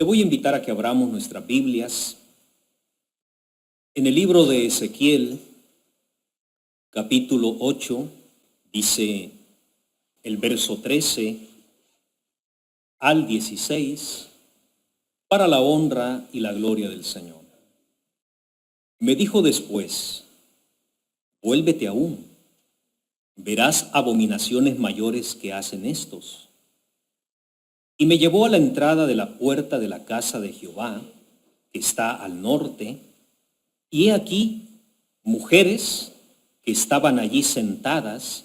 Te voy a invitar a que abramos nuestras Biblias en el libro de Ezequiel, capítulo 8, dice el verso 13 al 16, para la honra y la gloria del Señor. Me dijo después, vuélvete aún, verás abominaciones mayores que hacen estos. Y me llevó a la entrada de la puerta de la casa de Jehová, que está al norte, y he aquí mujeres que estaban allí sentadas,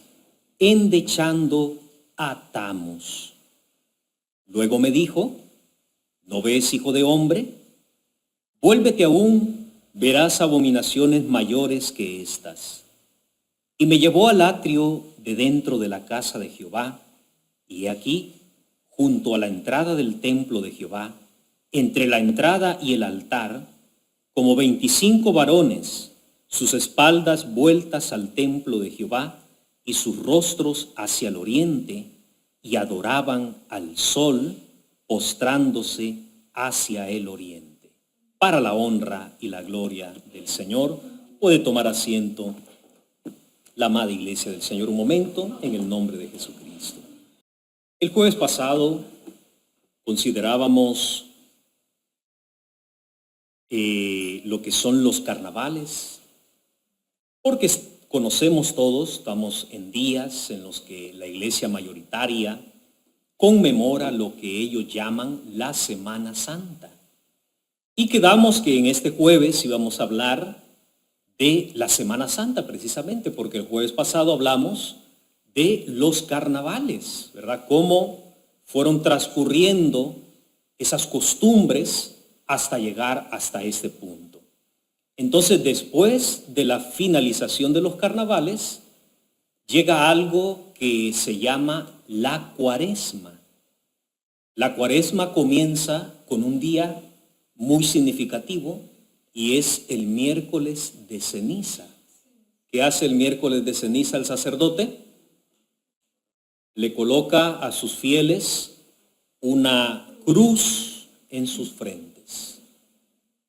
endechando a Tamuz. Luego me dijo, ¿no ves, hijo de hombre? Vuélvete aún, verás abominaciones mayores que estas. Y me llevó al atrio de dentro de la casa de Jehová, y he aquí, junto a la entrada del templo de Jehová, entre la entrada y el altar, como 25 varones, sus espaldas vueltas al templo de Jehová y sus rostros hacia el oriente, y adoraban al sol, postrándose hacia el oriente. Para la honra y la gloria del Señor, puede tomar asiento la amada iglesia del Señor un momento, en el nombre de Jesucristo. El jueves pasado considerábamos lo que son los carnavales, porque conocemos todos, estamos en días en los que la iglesia mayoritaria conmemora lo que ellos llaman la Semana Santa. Y quedamos que en este jueves íbamos a hablar de la Semana Santa precisamente, porque el jueves pasado hablamos de los carnavales, ¿verdad? Cómo fueron transcurriendo esas costumbres hasta llegar hasta este punto. Entonces, después de la finalización de los carnavales, llega algo que se llama la Cuaresma. La Cuaresma comienza con un día muy significativo y es el miércoles de ceniza. ¿Qué hace el miércoles de ceniza el sacerdote? Le coloca a sus fieles una cruz en sus frentes.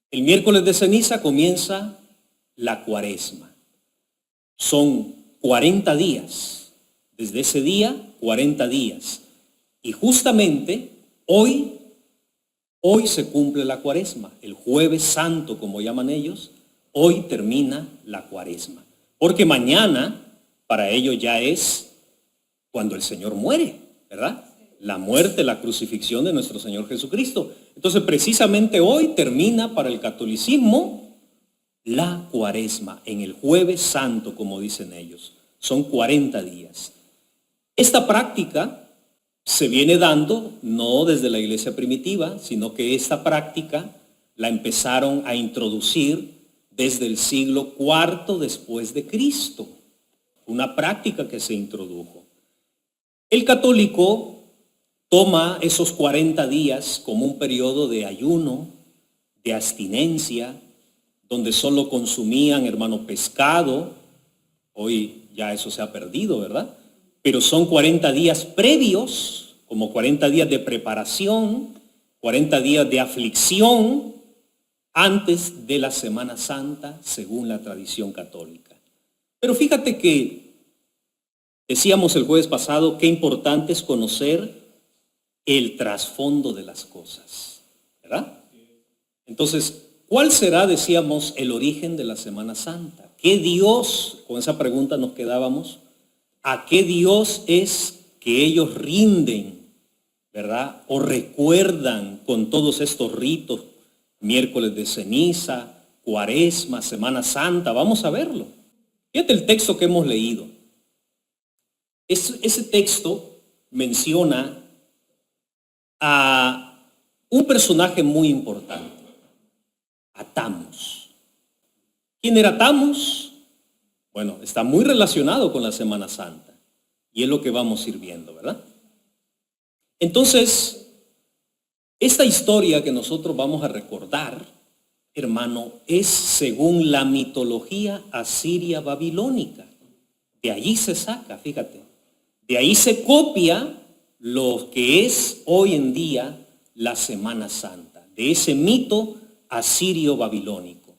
El miércoles de ceniza comienza la Cuaresma. Son 40 días. Desde ese día, 40 días. Y justamente hoy se cumple la Cuaresma. El jueves santo, como llaman ellos, hoy termina la Cuaresma. Porque mañana, para ellos ya es cuando el Señor muere, ¿verdad? La muerte, la crucifixión de nuestro Señor Jesucristo. Entonces, precisamente hoy termina para el catolicismo la Cuaresma, en el jueves santo, como dicen ellos. Son 40 días. Esta práctica se viene dando no desde la iglesia primitiva, sino que esta práctica la empezaron a introducir desde el siglo IV después de Cristo. Una práctica que se introdujo. El católico toma esos 40 días como un periodo de ayuno, de abstinencia, donde solo consumían, hermano, pescado. Hoy ya eso se ha perdido, ¿verdad? Pero son 40 días previos, como 40 días de preparación, 40 días de aflicción antes de la Semana Santa, según la tradición católica. Pero fíjate que decíamos el jueves pasado qué importante es conocer el trasfondo de las cosas, ¿verdad? Entonces, ¿cuál será, decíamos, el origen de la Semana Santa? ¿Qué Dios, con esa pregunta nos quedábamos, a qué Dios es que ellos rinden, ¿verdad? O recuerdan con todos estos ritos, miércoles de ceniza, Cuaresma, Semana Santa? Vamos a verlo. Fíjate el texto que hemos leído. Ese texto menciona a un personaje muy importante, a Tamuz. ¿Quién era Tamuz? Bueno, está muy relacionado con la Semana Santa y es lo que vamos a ir viendo, ¿verdad? Entonces, esta historia que nosotros vamos a recordar, hermano, es según la mitología asiria babilónica. De allí se saca, fíjate, de ahí se copia lo que es hoy en día la Semana Santa. de ese mito asirio-babilónico.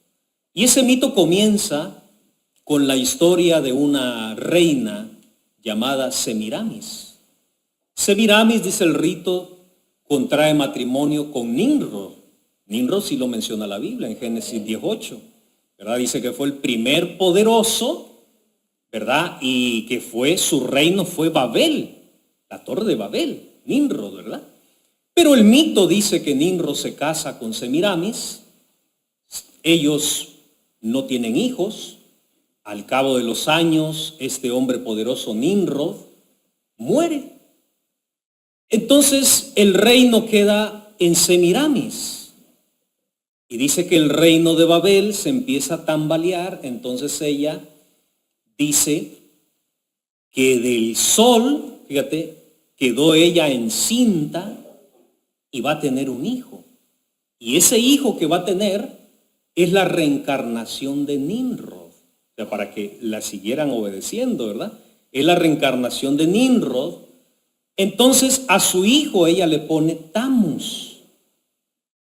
Y ese mito comienza con la historia de una reina llamada Semiramis. Semiramis, dice el rito, contrae matrimonio con Nimrod. Nimrod sí lo menciona la Biblia en Génesis 18, ¿verdad? Dice que fue el primer poderoso, ¿verdad? Y que su reino fue Babel, la torre de Babel, Nimrod, ¿verdad? Pero el mito dice que Nimrod se casa con Semiramis, ellos no tienen hijos, al cabo de los años este hombre poderoso Nimrod muere. Entonces el reino queda en Semiramis. Y dice que el reino de Babel se empieza a tambalear, entonces ella dice que del sol, fíjate, quedó ella encinta y va a tener un hijo. Y ese hijo que va a tener es la reencarnación de Nimrod. O sea, para que la siguieran obedeciendo, ¿verdad? Es la reencarnación de Nimrod. Entonces a su hijo ella le pone Tammuz.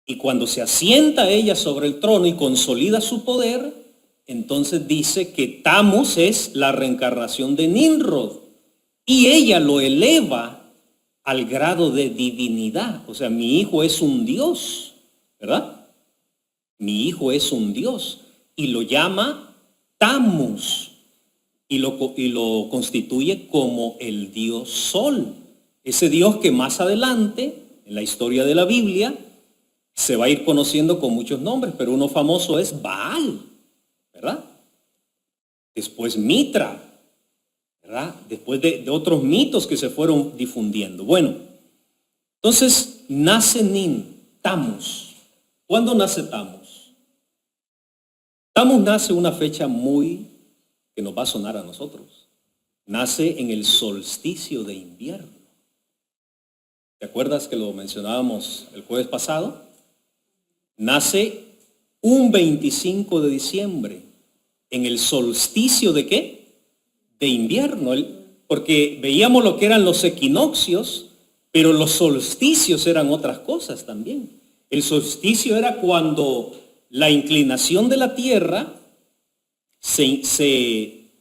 Y cuando se asienta ella sobre el trono y consolida su poder, entonces dice que Tammuz es la reencarnación de Nimrod. Y ella lo eleva al grado de divinidad. O sea, mi hijo es un Dios, ¿verdad? Mi hijo es un Dios. Y lo llama Tammuz. Y lo constituye como el Dios Sol. Ese Dios que más adelante, en la historia de la Biblia, se va a ir conociendo con muchos nombres, pero uno famoso es Baal, ¿verdad? Después Mitra, ¿verdad? Después de otros mitos que se fueron difundiendo. Bueno, entonces nace Tammuz. ¿Cuándo nace Tammuz? Tammuz nace una fecha muy que nos va a sonar a nosotros. Nace en el solsticio de invierno. ¿Te acuerdas que lo mencionábamos el jueves pasado? Nace un 25 de diciembre, en el solsticio ¿de qué? De invierno, porque veíamos lo que eran los equinoccios, pero los solsticios eran otras cosas también. El solsticio era cuando la inclinación de la Tierra,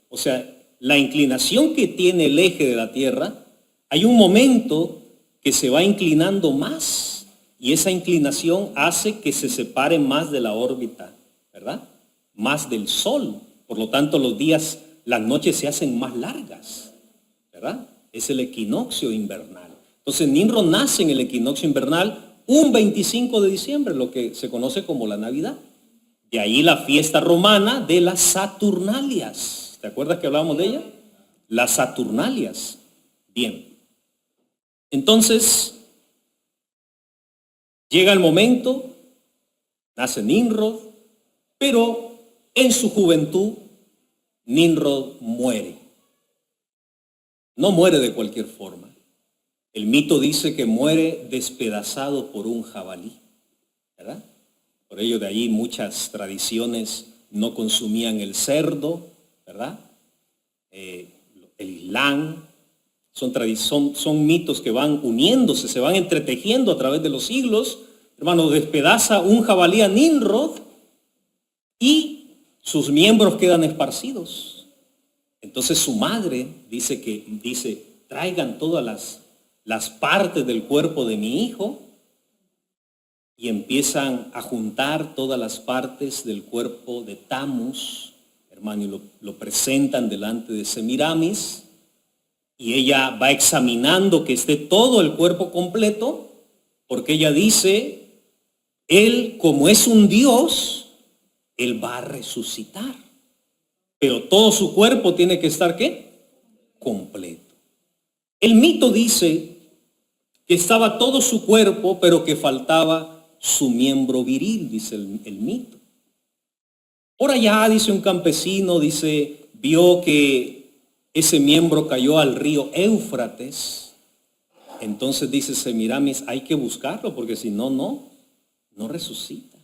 o sea, la inclinación que tiene el eje de la Tierra, hay un momento que se va inclinando más. Y esa inclinación hace que se separe más de la órbita, ¿verdad? Más del Sol. Por lo tanto, los días, las noches se hacen más largas, ¿verdad? Es el equinoccio invernal. Entonces, Nimrod nace en el equinoccio invernal un 25 de diciembre, lo que se conoce como la Navidad. De ahí la fiesta romana de las Saturnalias. ¿Te acuerdas que hablábamos de ella? Las Saturnalias. Bien. Entonces, llega el momento, nace Nimrod, pero en su juventud Nimrod muere. No muere de cualquier forma. El mito dice que muere despedazado por un jabalí, ¿verdad? Por ello de ahí muchas tradiciones no consumían el cerdo, ¿verdad? El Islam. Son mitos que van uniéndose, se van entretejiendo a través de los siglos. Hermano, despedaza un jabalí a Nimrod y sus miembros quedan esparcidos. Entonces su madre dice, traigan todas las partes del cuerpo de mi hijo, y empiezan a juntar todas las partes del cuerpo de Tammuz, hermano, y lo presentan delante de Semiramis. Y ella va examinando que esté todo el cuerpo completo, porque ella dice, él como es un Dios, él va a resucitar. Pero todo su cuerpo tiene que estar ¿qué? Completo. El mito dice que estaba todo su cuerpo, pero que faltaba su miembro viril, dice el mito. Por allá, dice un campesino, vio que ese miembro cayó al río Éufrates. Entonces dice Semiramis, hay que buscarlo porque si no, no resucita.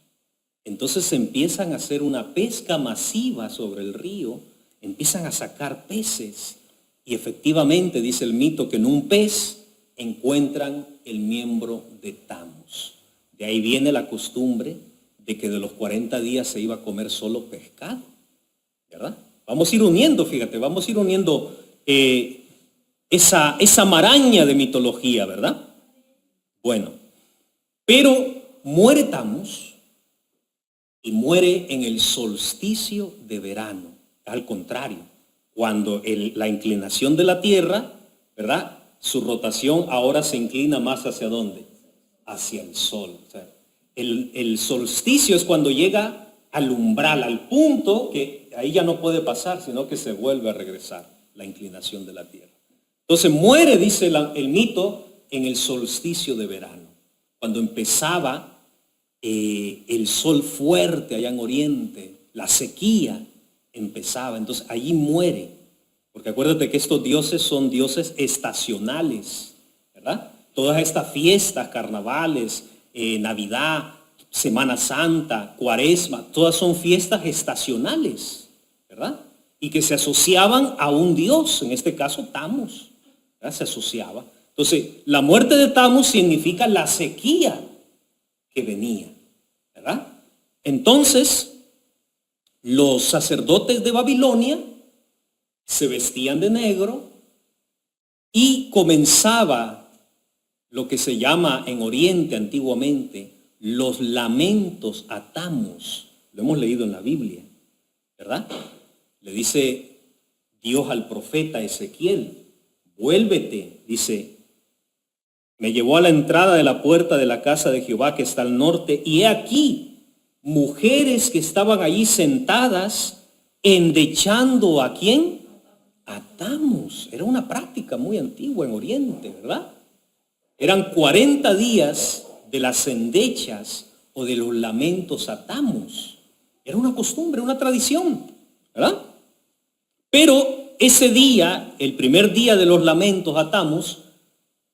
Entonces empiezan a hacer una pesca masiva sobre el río, empiezan a sacar peces y efectivamente dice el mito que en un pez encuentran el miembro de Tammuz. De ahí viene la costumbre de que de los 40 días se iba a comer solo pescado, ¿verdad? Vamos a ir uniendo, fíjate, vamos a ir uniendo esa maraña de mitología, ¿verdad? Bueno, pero muere Tammuz y muere en el solsticio de verano. Al contrario, cuando la inclinación de la Tierra, ¿verdad? Su rotación ahora se inclina más hacia ¿dónde? Hacia el sol. O sea, el solsticio es cuando llega al umbral, al punto que ahí ya no puede pasar, sino que se vuelve a regresar la inclinación de la Tierra. Entonces muere, dice el mito, en el solsticio de verano, cuando empezaba el sol fuerte allá en Oriente, la sequía empezaba, entonces allí muere, porque acuérdate que estos dioses son dioses estacionales, ¿verdad? Todas estas fiestas, carnavales, Navidad, Semana Santa, Cuaresma, todas son fiestas estacionales, ¿verdad? Y que se asociaban a un dios, en este caso Tammuz, ¿verdad? Se asociaba. Entonces, la muerte de Tammuz significa la sequía que venía, ¿verdad? Entonces, los sacerdotes de Babilonia se vestían de negro y comenzaba lo que se llama en Oriente antiguamente los lamentos a Tammuz. Lo hemos leído en la Biblia, ¿verdad? Le dice Dios al profeta Ezequiel, vuélvete, dice, me llevó a la entrada de la puerta de la casa de Jehová que está al norte, y he aquí mujeres que estaban allí sentadas endechando ¿a quién? A Tammuz. Era una práctica muy antigua en Oriente, ¿verdad? Eran 40 días de las endechas o de los lamentos a Tammuz. Era una costumbre, una tradición, ¿verdad? Pero ese día, el primer día de los lamentos a Tammuz,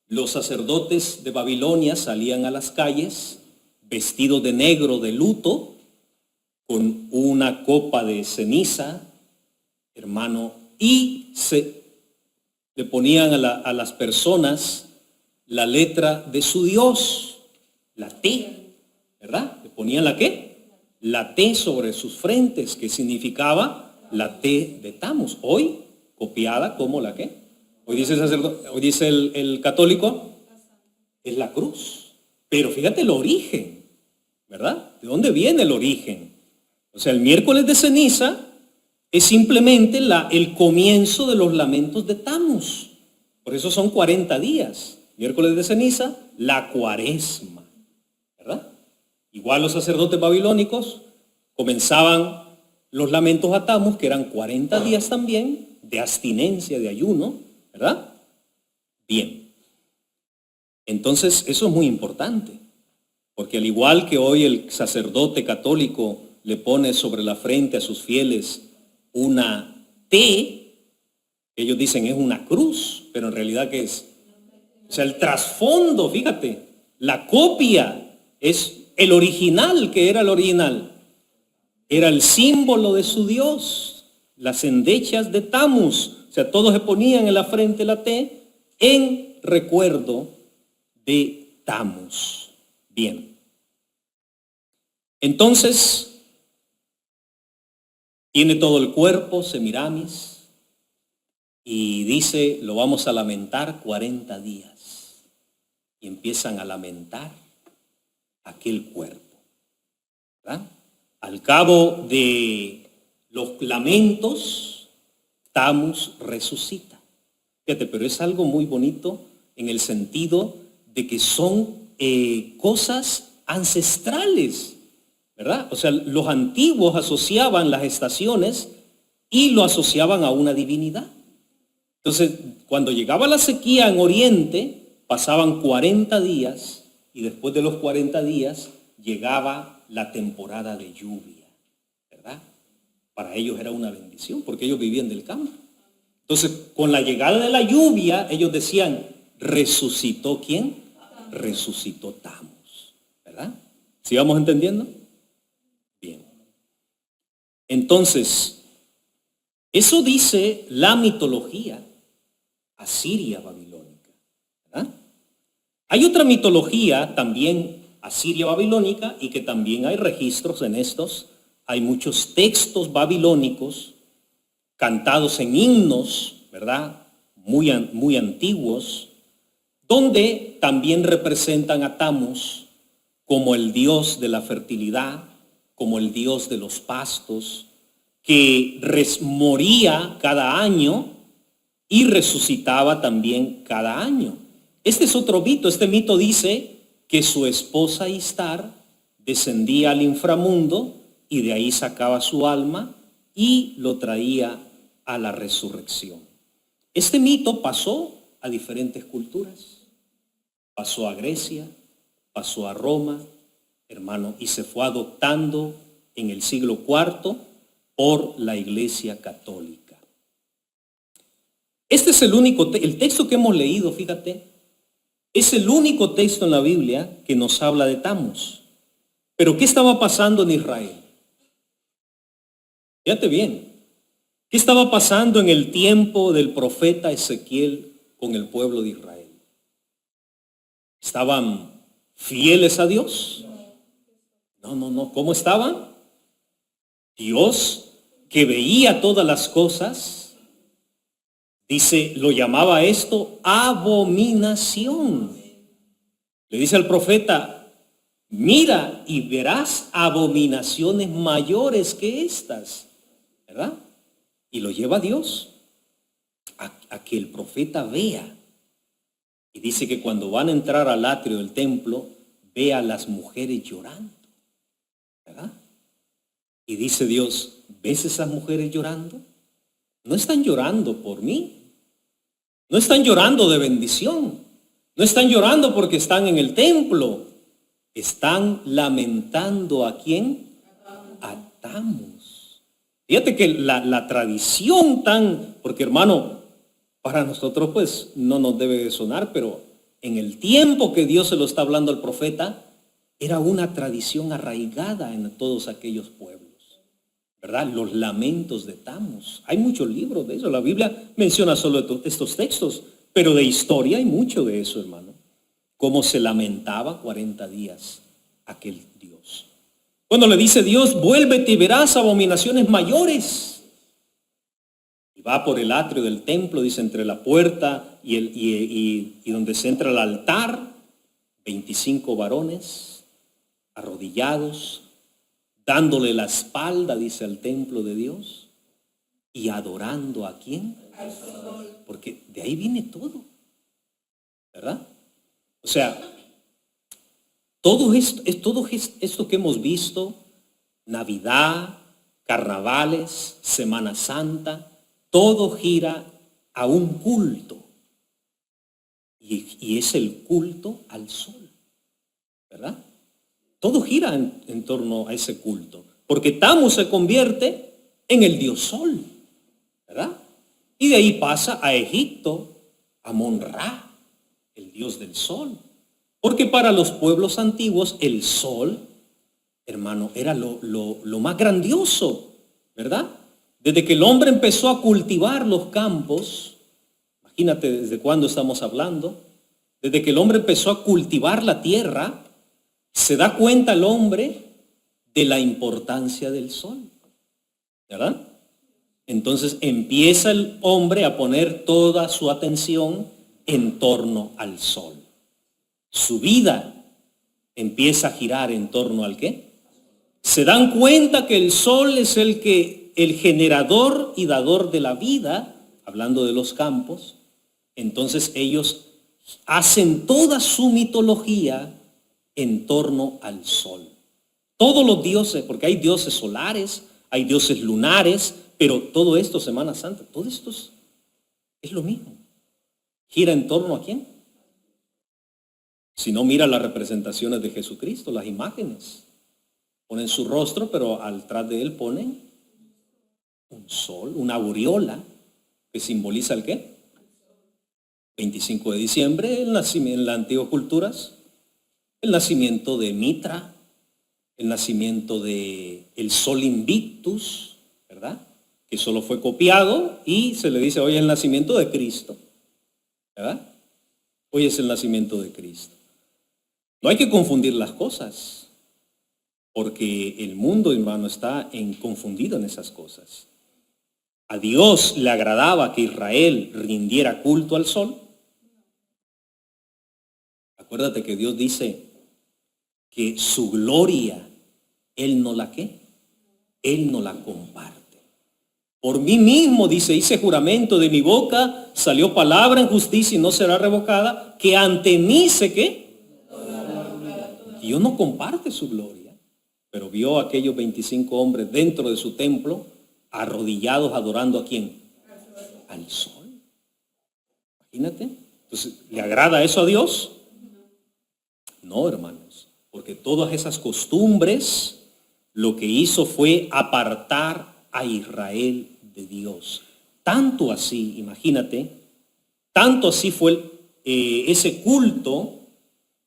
los sacerdotes de Babilonia salían a las calles vestidos de negro, de luto, con una copa de ceniza, hermano, y le ponían a las personas la letra de su Dios, la T, ¿verdad? Le ponían la ¿qué? La T sobre sus frentes, que significaba la T de Tammuz, hoy copiada como la ¿qué? Hoy dice el sacerdote, hoy dice el católico, es la cruz. Pero fíjate el origen, ¿verdad? ¿De dónde viene el origen? O sea, el miércoles de ceniza es simplemente el comienzo de los lamentos de Tammuz. Por eso son 40 días. Miércoles de ceniza, la Cuaresma, ¿verdad? Igual los sacerdotes babilónicos comenzaban los lamentos a Tammuz, que eran 40 días también de abstinencia, de ayuno, ¿verdad? Bien. Entonces, eso es muy importante, porque al igual que hoy el sacerdote católico le pone sobre la frente a sus fieles una T, ellos dicen es una cruz, pero en realidad ¿qué es? O sea, el trasfondo, fíjate, la copia es el original, que era el original. Era el símbolo de su Dios, las endechas de Tammuz. O sea, todos se ponían en la frente la T en recuerdo de Tammuz. Bien. Entonces, tiene todo el cuerpo, Semiramis, y dice, lo vamos a lamentar 40 días. Y empiezan a lamentar aquel cuerpo, ¿verdad? Al cabo de los lamentos, Tammuz resucita. Fíjate, pero es algo muy bonito en el sentido de que son cosas ancestrales, ¿verdad? O sea, los antiguos asociaban las estaciones y lo asociaban a una divinidad. Entonces, cuando llegaba la sequía en Oriente, pasaban 40 días y después de los 40 días llegaba la temporada de lluvia, ¿verdad? Para ellos era una bendición porque ellos vivían del campo. Entonces, con la llegada de la lluvia, ellos decían, ¿resucitó quién? Resucitó Tammuz, ¿verdad? ¿Sí vamos entendiendo? Bien. Entonces, eso dice la mitología asiria babilónica, ¿verdad? Hay otra mitología también Asiria babilónica y que también hay registros en estos. Hay muchos textos babilónicos cantados en himnos, ¿verdad? Muy antiguos, donde también representan a Tammuz como el dios de la fertilidad, como el dios de los pastos, que moría cada año y resucitaba también cada año. Este es otro mito. Este mito dice que su esposa Istar descendía al inframundo y de ahí sacaba su alma y lo traía a la resurrección. Este mito pasó a diferentes culturas. Pasó a Grecia, pasó a Roma, hermano, y se fue adoptando en el siglo IV por la Iglesia Católica. Este es el texto que hemos leído, fíjate, es el único texto en la Biblia que nos habla de Tammuz. Pero ¿qué estaba pasando en Israel? Fíjate bien, ¿qué estaba pasando en el tiempo del profeta Ezequiel con el pueblo de Israel? ¿Estaban fieles a Dios? No. ¿Cómo estaban? Dios, que veía todas las cosas, dice, lo llamaba esto abominación. Le dice al profeta, mira y verás abominaciones mayores que estas, ¿verdad? Y lo lleva a Dios a que el profeta vea. Y dice que cuando van a entrar al atrio del templo, ve a las mujeres llorando, ¿verdad? Y dice Dios, ¿ves esas mujeres llorando? No están llorando por mí. No están llorando de bendición. No están llorando porque están en el templo. Están lamentando ¿a quién? A Tammuz. Fíjate que la tradición porque hermano, para nosotros pues no nos debe de sonar, pero en el tiempo que Dios se lo está hablando al profeta, era una tradición arraigada en todos aquellos pueblos, ¿verdad? Los lamentos de Tammuz. Hay muchos libros de eso. La Biblia menciona solo estos textos, pero de historia hay mucho de eso, hermano. Cómo se lamentaba 40 días aquel Dios. Cuando le dice Dios, vuélvete y verás abominaciones mayores. Y va por el atrio del templo, dice, entre la puerta y donde se entra el altar, 25 varones arrodillados, dándole la espalda, dice, al templo de Dios y adorando ¿a quién? Al sol. Porque de ahí viene todo, ¿verdad? O sea, todo esto que hemos visto, Navidad, carnavales, Semana Santa, todo gira a un culto. Y es el culto al sol, ¿verdad? Todo gira en torno a ese culto. Porque Tammuz se convierte en el dios sol, ¿verdad? Y de ahí pasa a Egipto, a Amón-Ra, el dios del sol. Porque para los pueblos antiguos el sol, hermano, era lo más grandioso, ¿verdad? Desde que el hombre empezó a cultivar los campos, imagínate desde cuándo estamos hablando, desde que el hombre empezó a cultivar la tierra, se da cuenta el hombre de la importancia del sol, ¿verdad? Entonces empieza el hombre a poner toda su atención en torno al sol. Su vida empieza a girar en torno al ¿qué? Se dan cuenta que el sol es el generador y dador de la vida, hablando de los campos. Entonces ellos hacen toda su mitología en torno al sol. Todos los dioses, porque hay dioses solares, hay dioses lunares, pero todo esto, Semana Santa, todo esto es lo mismo. ¿Gira en torno a quién? Si no, mira las representaciones de Jesucristo, las imágenes. Ponen su rostro, pero atrás de él ponen un sol, una aureola, que simboliza el ¿qué? 25 de diciembre, el nacimiento en las antiguas culturas, el nacimiento de Mitra, el nacimiento de el Sol Invictus, ¿verdad? Que solo fue copiado y se le dice hoy es el nacimiento de Cristo, ¿verdad? Hoy es el nacimiento de Cristo. No hay que confundir las cosas, porque el mundo, hermano, está confundido en esas cosas. ¿A Dios le agradaba que Israel rindiera culto al sol? Acuérdate que Dios dice que su gloria, Él no la ¿qué? Él no la comparte. Por mí mismo, dice, hice juramento, de mi boca salió palabra en justicia y no será revocada, que ante mí sé que Dios no comparte su gloria, pero vio a aquellos 25 hombres dentro de su templo, arrodillados adorando ¿a quién? Al sol. Imagínate. Entonces, ¿le agrada eso a Dios? No, hermanos, porque todas esas costumbres lo que hizo fue apartar a Israel de Dios. Tanto así, imagínate, tanto así fue ese culto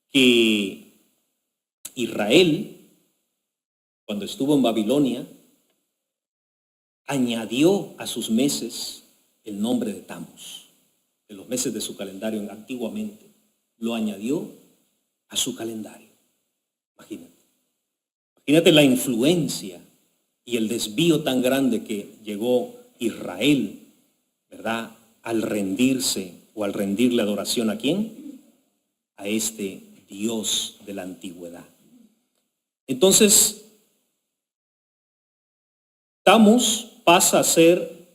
que Israel, cuando estuvo en Babilonia, añadió a sus meses el nombre de Tammuz, de los meses de su calendario antiguamente, lo añadió a su calendario. Imagínate la influencia y el desvío tan grande que llegó Israel, ¿verdad? Al rendirse o al rendirle adoración ¿a quién? A este Dios de la antigüedad. Entonces, Tammuz pasa a ser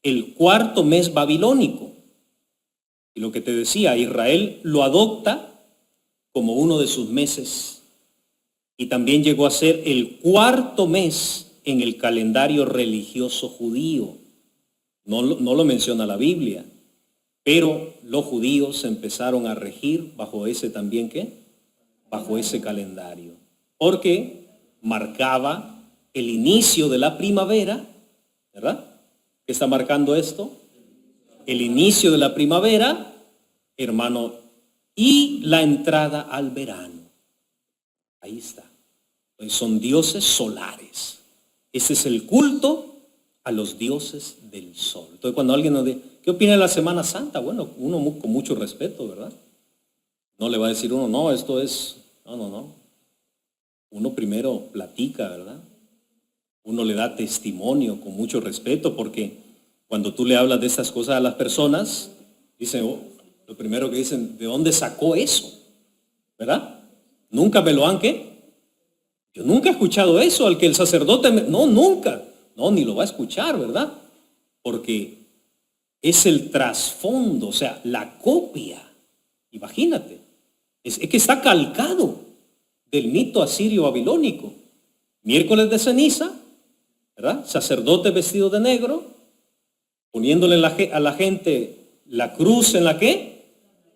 el cuarto mes babilónico. Y lo que te decía, Israel lo adopta como uno de sus meses. Y también llegó a ser el cuarto mes en el calendario religioso judío. No lo menciona la Biblia, pero los judíos empezaron a regir bajo ese también, ¿qué? Bajo ese calendario. Porque marcaba el inicio de la primavera, ¿verdad? ¿Qué está marcando esto? El inicio de la primavera, hermano, y la entrada al verano. Ahí está. Entonces son dioses solares. Ese es el culto a los dioses del sol. Entonces cuando alguien nos dice, ¿qué opina de la Semana Santa? Bueno, uno con mucho respeto, ¿verdad? No le va a decir uno, no, esto es, no. Uno primero platica, ¿verdad? Uno le da testimonio con mucho respeto, porque cuando tú le hablas de estas cosas a las personas, dicen, lo primero que dicen, ¿de dónde sacó eso? ¿Verdad? Nunca me lo han, ¿qué? Yo nunca he escuchado eso, al que el sacerdote, no, nunca. No, ni lo va a escuchar, ¿verdad? Porque es el trasfondo, o sea, la copia. Imagínate. Es que está calcado del mito asirio babilónico. Miércoles de ceniza, ¿verdad? Sacerdote vestido de negro, poniéndole a la gente la cruz en la ¿qué?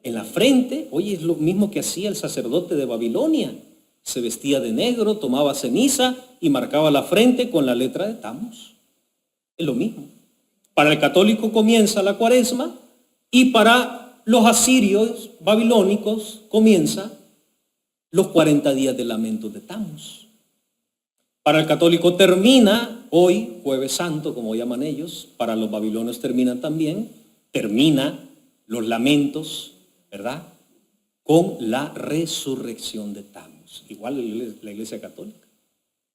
En la frente. Oye, es lo mismo que hacía el sacerdote de Babilonia. Se vestía de negro, tomaba ceniza y marcaba la frente con la letra de Tammuz. Es lo mismo. Para el católico comienza la cuaresma y para los asirios babilónicos comienza los 40 días de lamento de Tammuz. Para el católico termina hoy, Jueves Santo, como llaman ellos, para los babilonios termina los lamentos, ¿verdad? Con la resurrección de Tammuz. Igual la Iglesia Católica,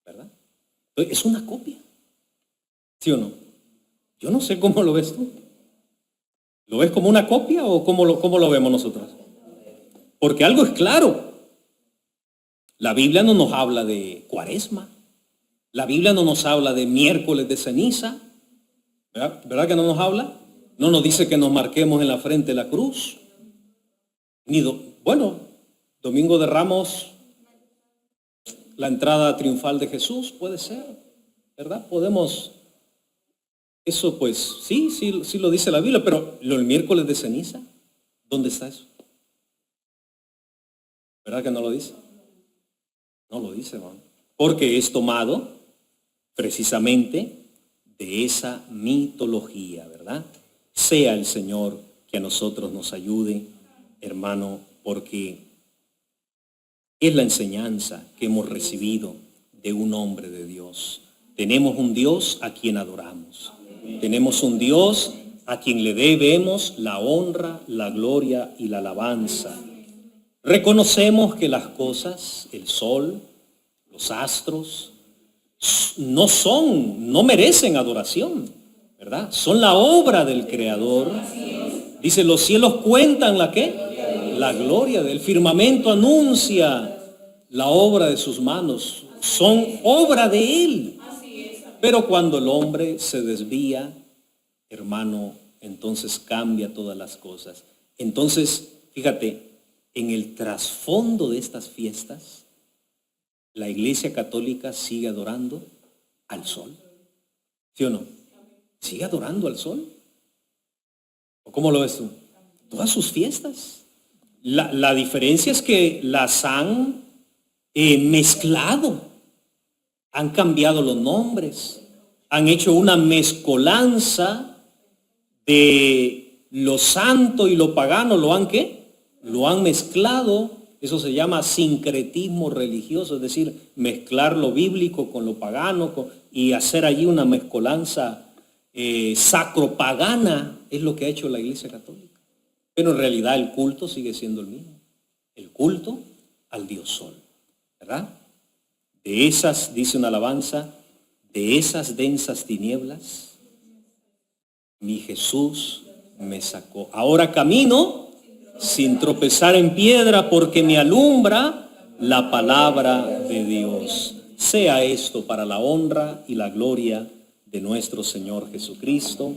¿verdad? Entonces, es una copia, ¿sí o no? Yo no sé cómo lo ves tú. ¿Lo ves como una copia o cómo lo vemos nosotros? Porque algo es claro. La Biblia no nos habla de cuaresma. La Biblia no nos habla de miércoles de ceniza. ¿Verdad que no nos habla? No nos dice que nos marquemos en la frente la cruz. Domingo de Ramos, la entrada triunfal de Jesús, puede ser, ¿verdad? Podemos, eso pues, sí lo dice la Biblia, pero el miércoles de ceniza, ¿dónde está eso? ¿Verdad que no lo dice? No lo dice, hermano. Porque es tomado precisamente de esa mitología, ¿verdad? Sea el Señor que a nosotros nos ayude, hermano, porque es la enseñanza que hemos recibido de un hombre de Dios. Tenemos un Dios a quien adoramos. Tenemos un Dios a quien le debemos la honra, la gloria y la alabanza. Reconocemos que las cosas, el sol, los astros, no merecen adoración, ¿verdad? Son la obra del Creador. Dice, los cielos cuentan la ¿qué? La gloria del firmamento anuncia la obra de sus manos. Son obra de Él. Pero cuando el hombre se desvía, hermano, entonces cambia todas las cosas. Entonces, fíjate, en el trasfondo de estas fiestas, la Iglesia Católica sigue adorando al sol. ¿Sí o no? ¿Sigue adorando al sol? ¿O cómo lo ves tú? Todas sus fiestas. La diferencia es que las han mezclado, han cambiado los nombres, han hecho una mezcolanza de lo santo y lo pagano. ¿Lo han qué? Lo han mezclado. Eso se llama sincretismo religioso, es decir, mezclar lo bíblico con lo pagano y hacer allí una mezcolanza sacropagana. Es lo que ha hecho la Iglesia Católica. Pero en realidad el culto sigue siendo el mismo. El culto al Dios Sol, ¿verdad? De esas, dice una alabanza, de esas densas tinieblas, mi Jesús me sacó. Ahora camino sin tropezar en piedra, porque me alumbra la palabra de Dios. Sea esto para la honra y la gloria de nuestro Señor Jesucristo.